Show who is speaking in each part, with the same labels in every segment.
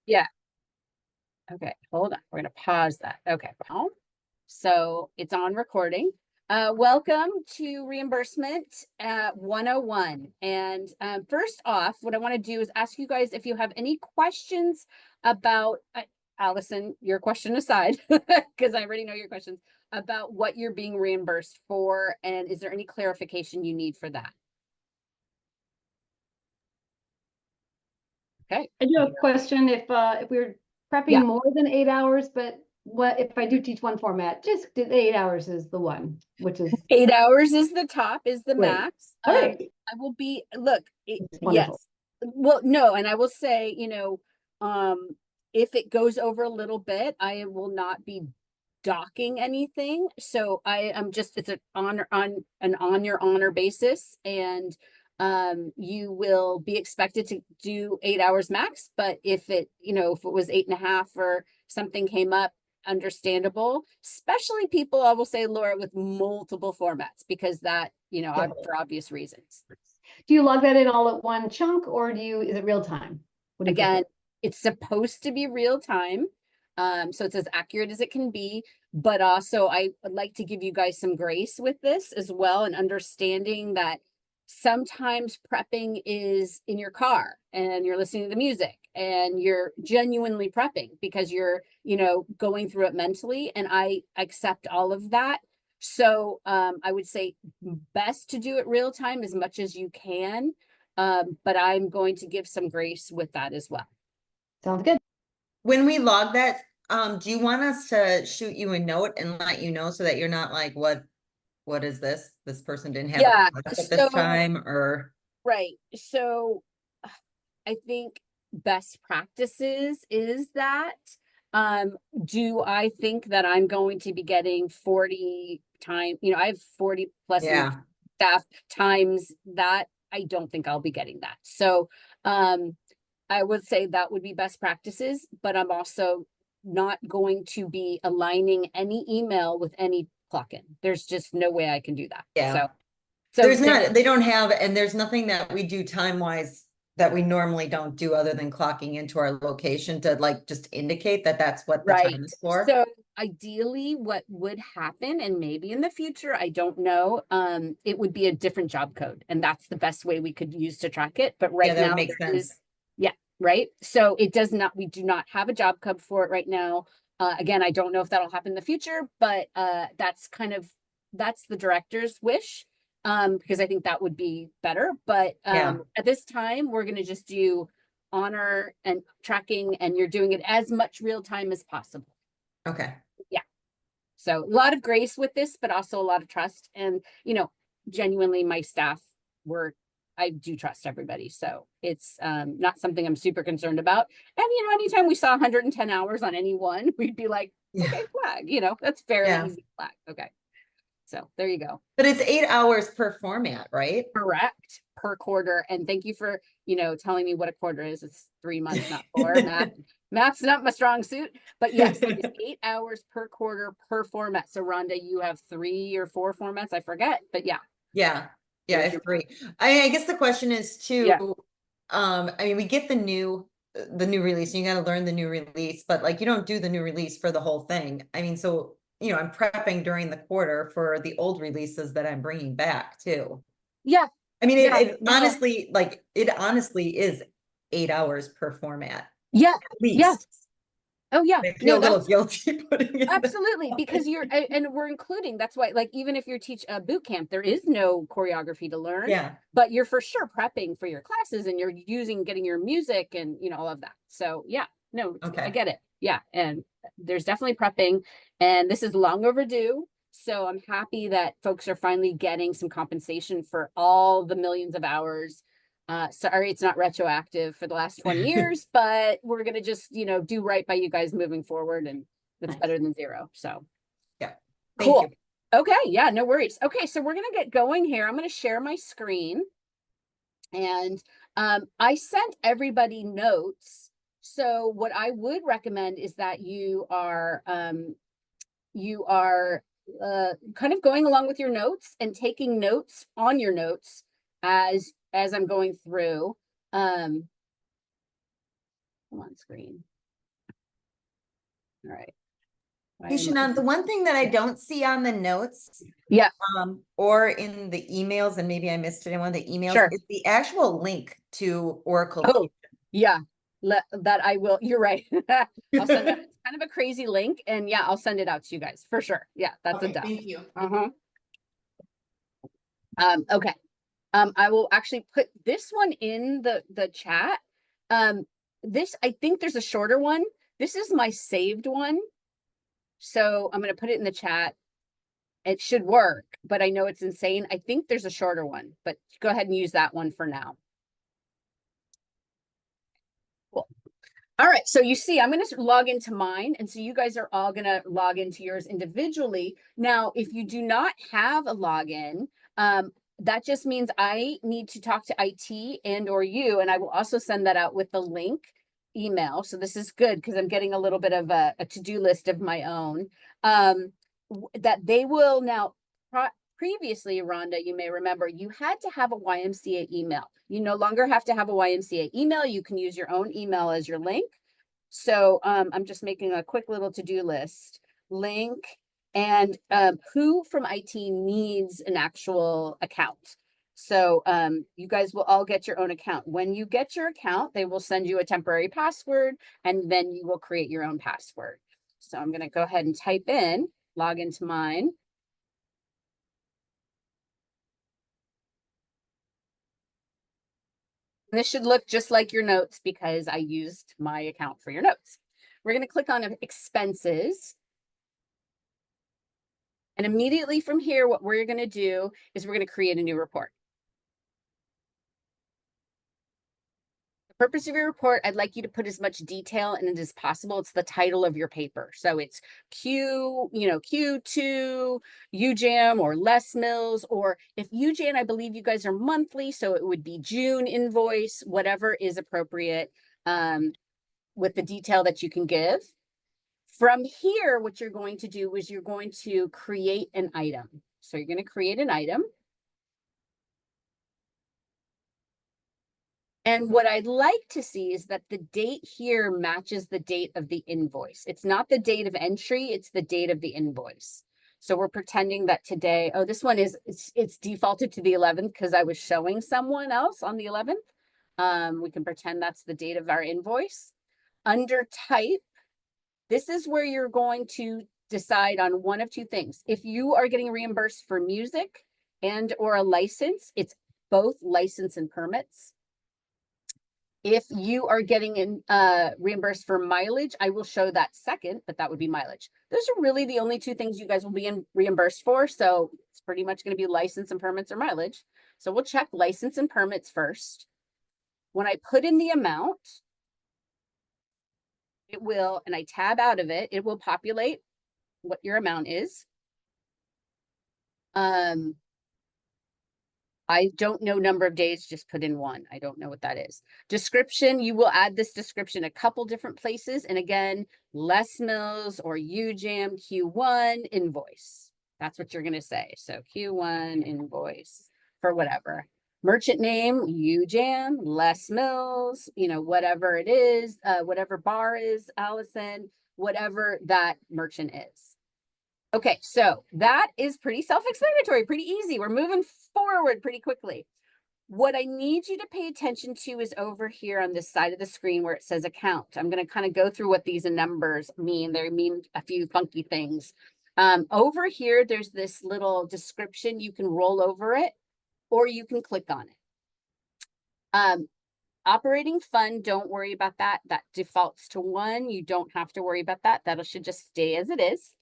Speaker 1: Yeah. Okay, hold on. We're gonna pause that. Okay. So it's on recording. Welcome to Reimbursement 101. And first off, what I want to do is ask you guys if you have any questions about, Allison, your question aside, because I already know your questions, about what you're being reimbursed for. And is there any clarification you need for that? Okay.
Speaker 2: I do have a question. If we're
Speaker 1: Yeah.
Speaker 2: prepping more than 8 hours, but what if I do teach one format? Just 8 hours is the one, which is
Speaker 1: 8 hours is the top, is the
Speaker 2: great.
Speaker 1: max.
Speaker 2: All right,
Speaker 1: I will be, look,
Speaker 2: it's wonderful.
Speaker 1: yes. Well, no, and I will say, if it goes over a little bit, I will not be docking anything. So I am just, it's on your honor basis, and you will be expected to do 8 hours max. But if it was 8.5 or something came up, understandable, especially people, I will say, Laura, with multiple formats, because that,
Speaker 2: Yeah.
Speaker 1: for obvious reasons.
Speaker 2: Do you log that in all at one chunk, or is it real time? What do you prefer?
Speaker 1: Again, it's supposed to be real time. So it's as accurate as it can be, but also I would like to give you guys some grace with this as well, and understanding that sometimes prepping is in your car and you're listening to the music and you're genuinely prepping because you're, going through it mentally, and I accept all of that. So I would say best to do it real time as much as you can. But I'm going to give some grace with that as well.
Speaker 2: Sounds good.
Speaker 3: When we log that, do you want us to shoot you a note and let you know so that you're not like, what is this? This person didn't have a
Speaker 1: Yeah.
Speaker 3: class at
Speaker 1: So,
Speaker 3: this time, or
Speaker 1: right. So I think best practices is that, do I think that I'm going to be getting 40 time, I have 40 plus
Speaker 3: yeah,
Speaker 1: staff times that. I don't think I'll be getting that. So, I would say that would be best practices, but I'm also not going to be aligning any email with any clock in. There's just no way I can do that.
Speaker 3: yeah.
Speaker 1: So
Speaker 3: There's not, they don't have, and there's nothing that we do time-wise that we normally don't do other than clocking into our location to like just indicate that that's what the
Speaker 1: right.
Speaker 3: time is for.
Speaker 1: So ideally what would happen, and maybe in the future, I don't know, it would be a different job code, and that's the best way we could use to track it. But right
Speaker 3: Yeah, that
Speaker 1: now
Speaker 3: would make
Speaker 1: there is,
Speaker 3: sense.
Speaker 1: yeah, right. So we do not have a job code for it right now. Again, I don't know if that'll happen in the future, but that's the director's wish, because I think that would be better. But
Speaker 3: Yeah.
Speaker 1: at this time, we're going to just do honor and tracking, and you're doing it as much real time as possible.
Speaker 3: Okay.
Speaker 1: Yeah. So a lot of grace with this, but also a lot of trust. And, genuinely my staff I do trust everybody. So it's not something I'm super concerned about. And, anytime we saw 110 hours on any one, we'd be like,
Speaker 3: Yeah.
Speaker 1: okay, flag, that's fairly
Speaker 3: Yeah.
Speaker 1: easy flag. Okay. So there you go.
Speaker 3: But it's 8 hours per format, right?
Speaker 1: Correct, per quarter. And thank you for, telling me what a quarter is. It's 3 months, not 4. Math's not my strong suit, but yes, it's 8 hours per quarter per format. So Rhonda, you have 3 or 4 formats. I forget, but yeah.
Speaker 3: Yeah. Yeah,
Speaker 1: There's
Speaker 3: it's
Speaker 1: your-
Speaker 3: 3. I guess the question is too,
Speaker 1: Yeah.
Speaker 3: I mean, we get the new release, and you got to learn the new release, but like you don't do the new release for the whole thing. I mean, so I'm prepping during the quarter for the old releases that I'm bringing back too.
Speaker 1: Yeah.
Speaker 3: I mean,
Speaker 1: Yeah.
Speaker 3: it honestly, like, it honestly is 8 hours per format,
Speaker 1: Yeah.
Speaker 3: at
Speaker 1: Yeah.
Speaker 3: least.
Speaker 1: Oh yeah.
Speaker 3: I feel
Speaker 1: No,
Speaker 3: a little
Speaker 1: that's
Speaker 3: guilty putting it
Speaker 1: absolutely, because and we're including, that's why, like, even if you're teach a boot camp, there is no choreography to learn,
Speaker 3: Yeah.
Speaker 1: but you're for sure prepping for your classes, and you're getting your music and all of that. So yeah, no, I
Speaker 3: Okay.
Speaker 1: get it. Yeah. And there's definitely prepping, and this is long overdue. So I'm happy that folks are finally getting some compensation for all the millions of hours. Sorry, it's not retroactive for the last 20 years, but we're going to just, do right by you guys moving forward, and that's better than 0. So
Speaker 3: Yeah. Thank
Speaker 1: cool.
Speaker 3: you.
Speaker 1: Okay. Yeah, no worries. Okay. So we're going to get going here. I'm going to share my screen, and I sent everybody notes. So what I would recommend is that you are kind of going along with your notes and taking notes on your notes as I'm going through. Come on, screen. All right.
Speaker 3: Hey, Shannon, the one thing that I don't see on the notes,
Speaker 1: Yeah,
Speaker 3: or in the emails, and maybe I missed it in one of the emails,
Speaker 1: Sure.
Speaker 3: is the actual link to Oracle.
Speaker 1: oh, yeah, that I will, you're right. I'll send that, it's kind of a crazy link, and yeah, I'll send it out to you guys, for sure. Yeah, that's a
Speaker 3: Okay,
Speaker 1: done.
Speaker 3: thank you.
Speaker 1: Uh-huh. Okay. I will actually put this one in the chat. This, I think there's a shorter one. This is my saved one. So I'm going to put it in the chat. It should work, but I know it's insane. I think there's a shorter one, but go ahead and use that one for now. Cool. All right, so you see, I'm going to log into mine, and so you guys are all going to log into yours individually. Now, if you do not have a login, that just means I need to talk to IT and or you, and I will also send that out with the link email. So this is good because I'm getting a little bit of a to-do list of my own. That they will now, previously, Rhonda, you may remember, you had to have a YMCA email. You no longer have to have a YMCA email. You can use your own email as your link. So I'm just making a quick little to-do list. Link, and who from IT needs an actual account. So you guys will all get your own account. When you get your account, they will send you a temporary password, and then you will create your own password. So I'm going to go ahead and type in, log into mine. And this should look just like your notes because I used my account for your notes. We're going to click on expenses. And immediately from here, what we're going to do is we're going to create a new report. The purpose of your report, I'd like you to put as much detail in it as possible. It's the title of your paper. So it's Q2, UJAM, or Les Mills, or if UJAM, I believe you guys are monthly, so it would be June invoice, whatever is appropriate with the detail that you can give. From here, what you're going to do is you're going to create an item. So you're going to create an item. And what I'd like to see is that the date here matches the date of the invoice. It's not the date of entry, it's the date of the invoice. So we're pretending that today, oh, this one is, it's defaulted to the 11th because I was showing someone else on the 11th. We can pretend that's the date of our invoice. Under type, this is where you're going to decide on one of two things. If you are getting reimbursed for music and or a license, it's both license and permits. If you are getting reimbursed for mileage, I will show that second, but that would be mileage. Those are really the only two things you guys will be reimbursed for. So it's pretty much going to be license and permits or mileage. So we'll check license and permits first. When I put in the amount, it will, and I tab out of it, it will populate what your amount is. I don't know number of days, just put in one. I don't know what that is. Description, you will add this description a couple different places. And again, Les Mills or UJAM Q1 invoice. That's what you're going to say. So Q1 invoice for whatever. Merchant name, UJAM, Les Mills, whatever it is, whatever bar is, Allison, whatever that merchant is. Okay, so that is pretty self-explanatory, pretty easy. We're moving forward pretty quickly. What I need you to pay attention to is over here on this side of the screen where it says account. I'm going to kind of go through what these numbers mean. They mean a few funky things. Over here, there's this little description. You can roll over it or you can click on it. Operating fund, don't worry about that. That defaults to 1. You don't have to worry about that. That should just stay as it is.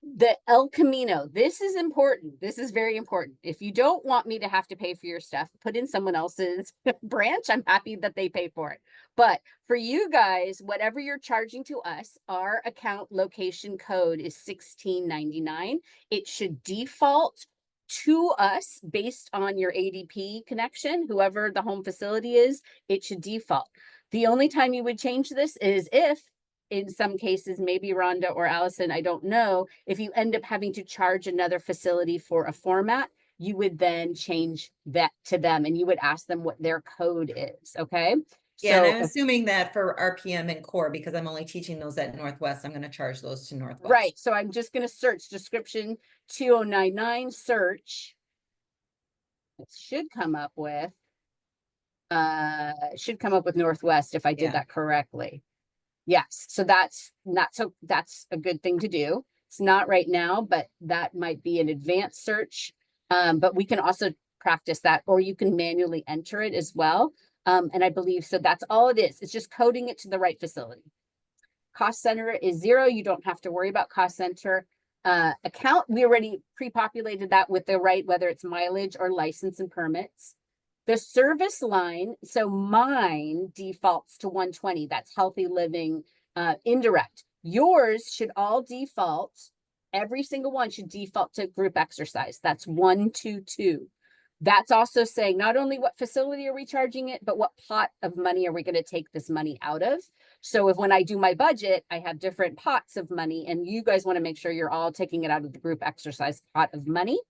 Speaker 1: The El Camino, this is important. This is very important. If you don't want me to have to pay for your stuff, put in someone else's branch. I'm happy that they pay for it. But for you guys, whatever you're charging to us, our account location code is 1699. It should default to us based on your ADP connection, whoever the home facility is, it should default. The only time you would change this is if, in some cases, maybe Rhonda or Allison, I don't know, if you end up having to charge another facility for a format, you would then change that to them and you would ask them what their code is, okay?
Speaker 3: Yeah, and
Speaker 1: So,
Speaker 3: I'm assuming that for RPM and core, because I'm only teaching those at Northwest, I'm gonna charge those to Northwest.
Speaker 1: right, so I'm just gonna search description 2099 search. It should come up with Northwest if I did
Speaker 3: Yeah.
Speaker 1: that correctly. Yes, so that's a good thing to do. It's not right now, but that might be an advanced search. But we can also practice that, or you can manually enter it as well. And I believe so that's all it is. It's just coding it to the right facility. Cost center is 0. You don't have to worry about cost center. Account, we already pre-populated that with the right, whether it's mileage or license and permits. The service line, so mine defaults to 120. That's healthy living, indirect. Yours should all default. Every single one should default to group exercise. That's 122. That's also saying not only what facility are we charging it, but what pot of money are we going to take this money out of? So if when I do my budget, I have different pots of money, and you guys want to make sure you're all taking it out of the group exercise pot of money.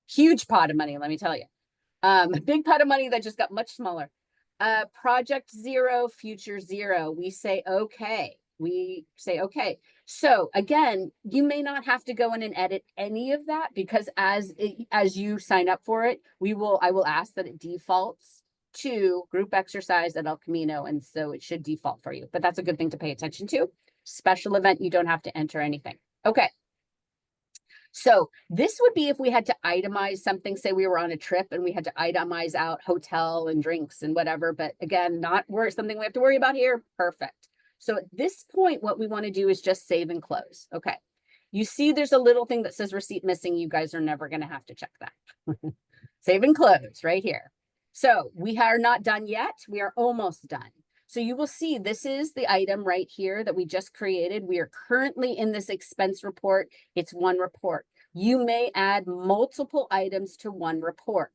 Speaker 1: Huge pot of money, let me tell you. A big pot of money that just got much smaller. Project 0, future 0. We say okay. So again, you may not have to go in and edit any of that, because as you sign up for it, I will ask that it defaults to group exercise at El Camino, and so it should default for you. But that's a good thing to pay attention to. Special event, you don't have to enter anything. Okay. So this would be if we had to itemize something, say we were on a trip and we had to itemize out hotel and drinks and whatever, but again, not something we have to worry about here. Perfect. So at this point, what we want to do is just save and close. Okay. You see there's a little thing that says receipt missing. You guys are never going to have to check that. Save and close right here. So we are not done yet. We are almost done. So you will see this is the item right here that we just created. We are currently in this expense report. It's one report. You may add multiple items to one report.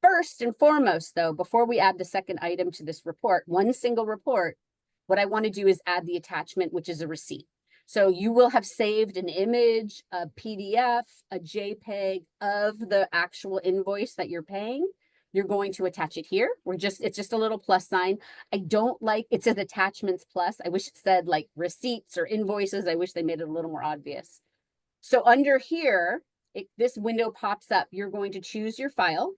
Speaker 1: First and foremost, though, before we add the second item to this report, one single report, what I want to do is add the attachment, which is a receipt. So you will have saved an image, a PDF, a JPEG of the actual invoice that you're paying. You're going to attach it here. It's just a little plus sign. I don't like, it says attachments plus. I wish it said like receipts or invoices. I wish they made it a little more obvious. So under here, this window pops up. You're going to choose your file.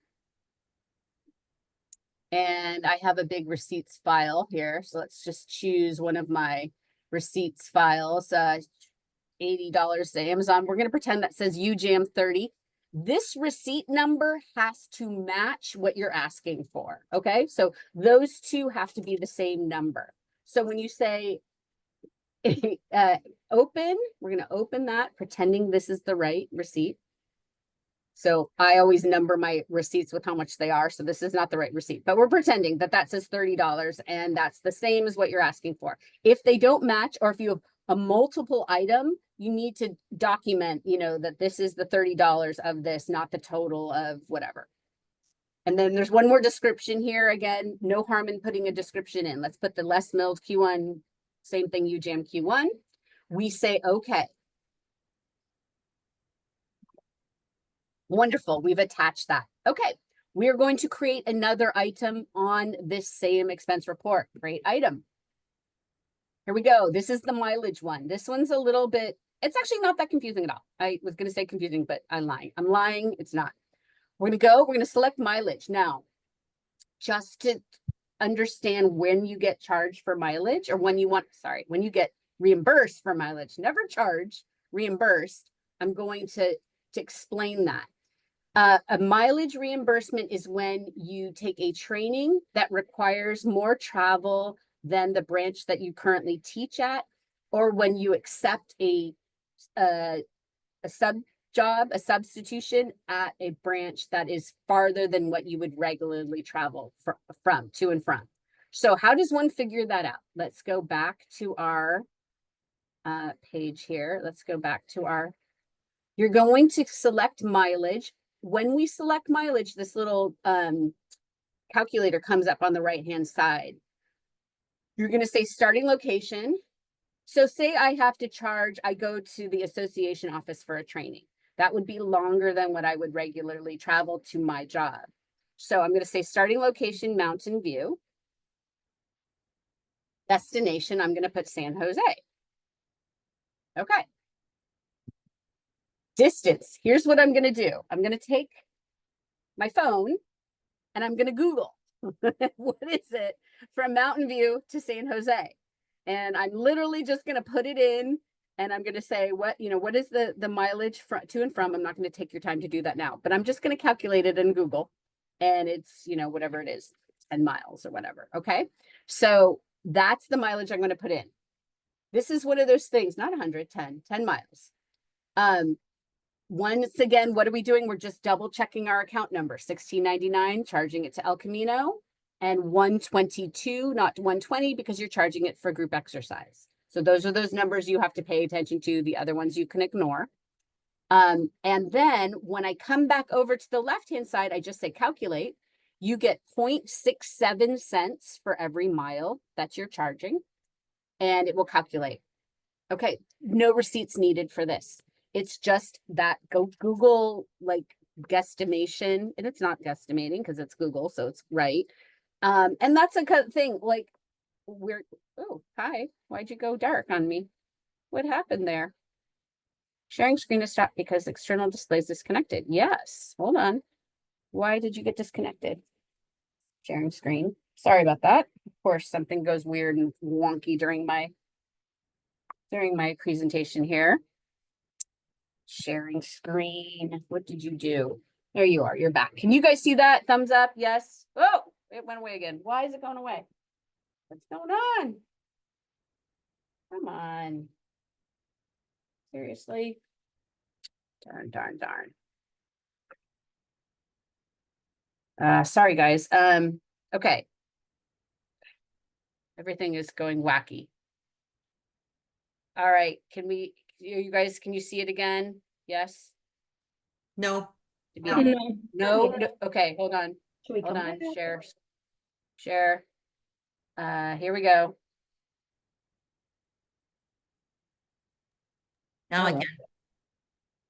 Speaker 1: And I have a big receipts file here. So let's just choose one of my receipts files, $80 to Amazon. We're going to pretend that says UJAM 30. This receipt number has to match what you're asking for. Okay, so those two have to be the same number. So when you say open, we're going to open that, pretending this is the right receipt. So I always number my receipts with how much they are. So this is not the right receipt, but we're pretending that that says $30 and that's the same as what you're asking for. If they don't match, or if you have a multiple item, you need to document, that this is the $30 of this, not the total of whatever. And then there's one more description here. Again, no harm in putting a description in. Let's put the Les Mills Q1, same thing, UJAM Q1. We say, okay. Wonderful, we've attached that. Okay, we're going to create another item on this same expense report. Great item. Here we go. This is the mileage one. This one's a little bit, it's actually not that confusing at all. I was going to say confusing, but I'm lying. It's not. We're going to select mileage. Now, just to understand when you get charged for mileage, or when you get reimbursed for mileage, never charged, reimbursed. I'm going to explain that. A mileage reimbursement is when you take a training that requires more travel than the branch that you currently teach at, or when you accept a substitution at a branch that is farther than what you would regularly travel to and from. So how does one figure that out? Let's go back to our page here. Let's go back to you're going to select mileage. When we select mileage, this little calculator comes up on the right-hand side. You're going to say starting location. So say I have to charge, I go to the association office for a training. That would be longer than what I would regularly travel to my job. So I'm going to say starting location, Mountain View. Destination, I'm gonna put San Jose. Okay. Distance, here's what I'm gonna do. I'm gonna take my phone and I'm gonna Google what is it from Mountain View to San Jose. And I'm literally just gonna put it in and I'm gonna say what, what is the mileage to and from. I'm not gonna take your time to do that now, but I'm just gonna calculate it in Google. And it's, whatever it is, 10 miles or whatever. Okay. So that's the mileage I'm gonna put in. This is one of those things, not 110, 10 miles. Once again, what are we doing? We're just double checking our account number, $16.99, charging it to El Camino, and $122, not 120, because you're charging it for group exercise. So those are those numbers you have to pay attention to. The other ones you can ignore. And then when I come back over to the left-hand side, I just say calculate. You get 0.67 cents for every mile that you're charging, and it will calculate. Okay, no receipts needed for this. It's just that go Google like guesstimation, and it's not guesstimating because it's Google, so it's right. And that's a good thing. Like oh, hi, why'd you go dark on me? What happened there? Sharing screen to stop because external display is disconnected. Yes, hold on. Why did you get disconnected? Sharing screen. Sorry about that. Of course, something goes weird and wonky during my presentation here. Sharing screen. What did you do? There you are. You're back. Can you guys see that? Thumbs up. Yes. Oh, it went away again. Why is it going away? What's going on? Come on. Seriously? Darn, darn, darn. Sorry, guys. Okay. Everything is going wacky. All right. You guys, can you see it again? Yes?
Speaker 3: No.
Speaker 1: No. Okay, hold on.
Speaker 2: Should we
Speaker 1: Hold
Speaker 2: come
Speaker 1: on.
Speaker 2: back?
Speaker 1: Share. Here we go.
Speaker 3: Now I
Speaker 1: Oh.
Speaker 3: can.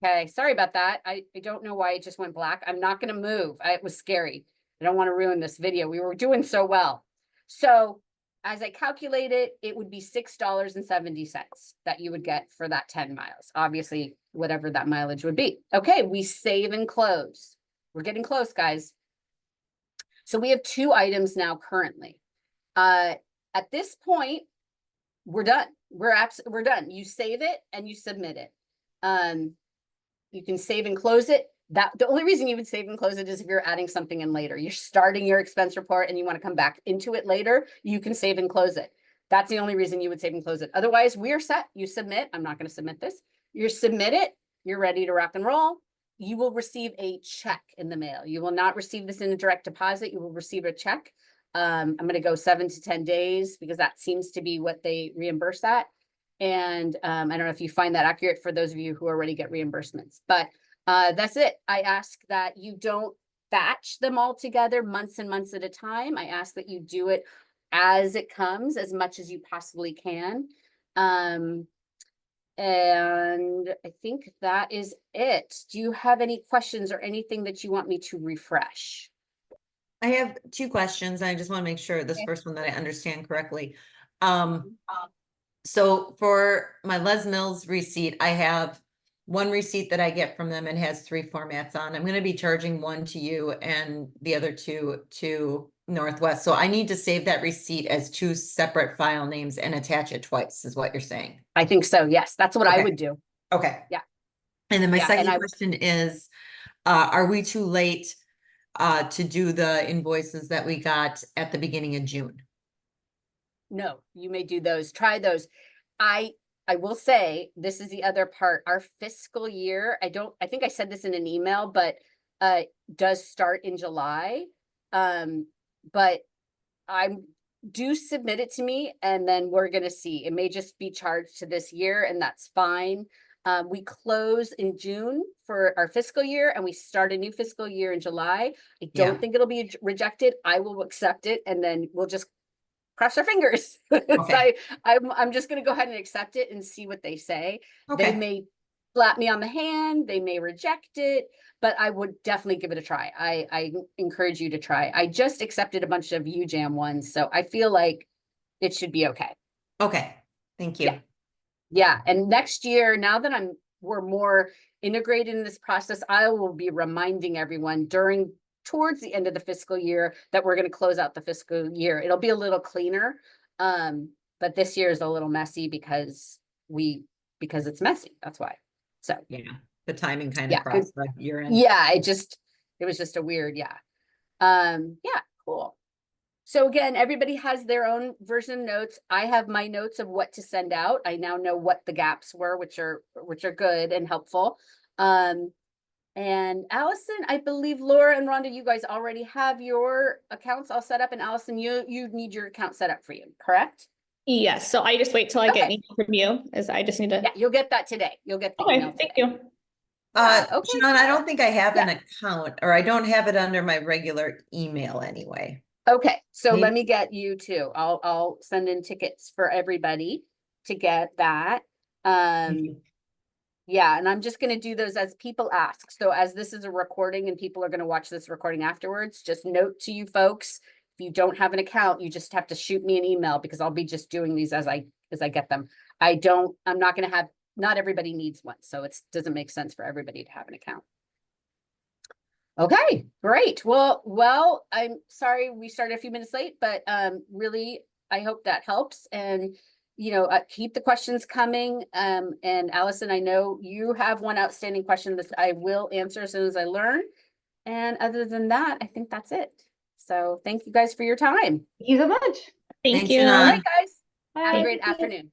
Speaker 1: Okay, sorry about that. I don't know why it just went black. I'm not going to move. It was scary. I don't want to ruin this video. We were doing so well. So as I calculate it, it would be $6.70 that you would get for that 10 miles. Obviously, whatever that mileage would be. Okay, we save and close. We're getting close, guys. So we have 2 items now currently. At this point, we're done. We're done. You save it and you submit it. You can save and close it. The only reason you would save and close it is if you're adding something in later. You're starting your expense report and you want to come back into it later, you can save and close it. That's the only reason you would save and close it. Otherwise, we're set. You submit. I'm not going to submit this. You submit it. You're ready to rock and roll. You will receive a check in the mail. You will not receive this in a direct deposit. You will receive a check. I'm going to go 7 to 10 days because that seems to be what they reimburse at. And I don't know if you find that accurate for those of you who already get reimbursements, but that's it. I ask that you don't batch them all together months and months at a time. I ask that you do it as it comes, as much as you possibly can. And I think that is it. Do you have any questions or anything that you want me to refresh?
Speaker 3: I have 2 questions. I just want to make sure this
Speaker 1: Okay.
Speaker 3: first one that I understand correctly. So for my Les Mills receipt, I have 1 receipt that I get from them and has 3 formats on. I'm going to be charging 1 to you and the other 2 to Northwest. So I need to save that receipt as 2 separate file names and attach it twice, is what you're saying.
Speaker 1: I think so. Yes, that's what I
Speaker 3: Okay.
Speaker 1: would do.
Speaker 3: Okay.
Speaker 1: Yeah.
Speaker 3: And then my
Speaker 1: Yeah,
Speaker 3: second
Speaker 1: and
Speaker 3: question is, are we too late to do the invoices that we got at the beginning of June?
Speaker 1: No, you may do those. Try those. I will say this is the other part. Our fiscal year, I think I said this in an email, but does start in July. But do submit it to me and then we're gonna see. It may just be charged to this year and that's fine. We close in June for our fiscal year and we start a new fiscal year in July. I don't
Speaker 3: Yeah.
Speaker 1: think it'll be rejected. I will accept it and then we'll just cross our fingers.
Speaker 3: Okay.
Speaker 1: So I'm just gonna go ahead and accept it and see what they say. They
Speaker 3: Okay.
Speaker 1: may slap me on the hand, they may reject it, but I would definitely give it a try. I encourage you to try. I just accepted a bunch of UJAM ones, so I feel like it should be okay.
Speaker 3: Okay, thank you.
Speaker 1: Yeah. Yeah, and next year, now that we're more integrated in this process, I will be reminding everyone towards the end of the fiscal year that we're going to close out the fiscal year. It'll be a little cleaner. But this year is a little messy because it's messy. That's why. So
Speaker 3: Yeah, the timing kind of
Speaker 1: yeah,
Speaker 3: crossed the year end.
Speaker 1: yeah, it was just a weird, yeah. Yeah, cool. So again, everybody has their own version of notes. I have my notes of what to send out. I now know what the gaps were, which are good and helpful. And Allison, I believe Laura and Rhonda, you guys already have your accounts all set up, and Allison, you need your account set up for you, correct?
Speaker 4: Yes. So I just wait till I get
Speaker 1: Okay.
Speaker 4: an email from you, as I just need to.
Speaker 1: Yeah, you'll get that today. You'll get the email
Speaker 4: Okay, thank
Speaker 1: today.
Speaker 4: you.
Speaker 1: Okay,
Speaker 3: Sean, I don't think I have an
Speaker 1: Yeah.
Speaker 3: account, or I don't have it under my regular email anyway.
Speaker 1: Okay, so let
Speaker 3: Maybe-
Speaker 1: me get you too. I'll send in tickets for everybody to get that. Yeah, and I'm just gonna do those as people ask. So as this is a recording and people are gonna watch this recording afterwards, just note to you folks, if you don't have an account, you just have to shoot me an email because I'll be just doing these as I get them. I'm not gonna have, not everybody needs one, so it doesn't make sense for everybody to have an account. Okay, great. Well, I'm sorry we started a few minutes late, but really, I hope that helps. And keep the questions coming. And Allison, I know you have one outstanding question that I will answer as soon as I learn. And other than that, I think that's it. So thank you guys for your time.
Speaker 2: Thank you so much.
Speaker 4: Thank
Speaker 3: Thanks,
Speaker 4: you.
Speaker 3: Shannon.
Speaker 1: All right, guys. Have a
Speaker 2: Bye.
Speaker 1: great afternoon.